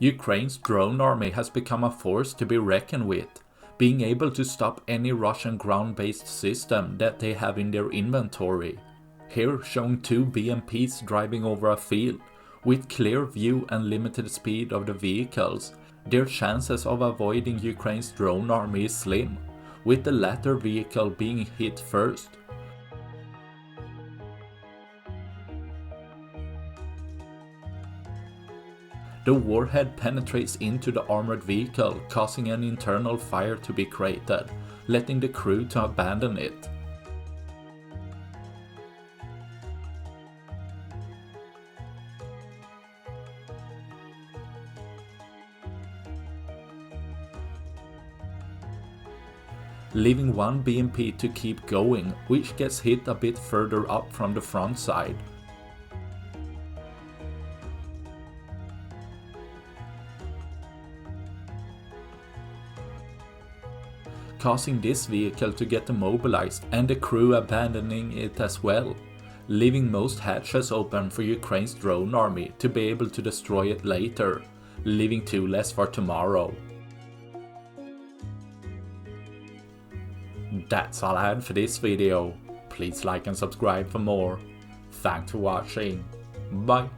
Ukraine's drone army has become a force to be reckoned with, being able to stop any Russian ground-based system that they have in their inventory. Here showing two BMPs driving over a field. With clear view and limited speed of the vehicles, their chances of avoiding Ukraine's drone army is slim, with the latter vehicle being hit first. The warhead penetrates into the armored vehicle, causing an internal fire to be created, letting the crew to abandon it. Leaving one BMP to keep going, which gets hit a bit further up from the front side. Causing this vehicle to get immobilized and the crew abandoning it as well, leaving most hatches open for Ukraine's drone army to be able to destroy it later, leaving two less for tomorrow. That's all I had for this video. Please like and subscribe for more. Thanks for watching. Bye.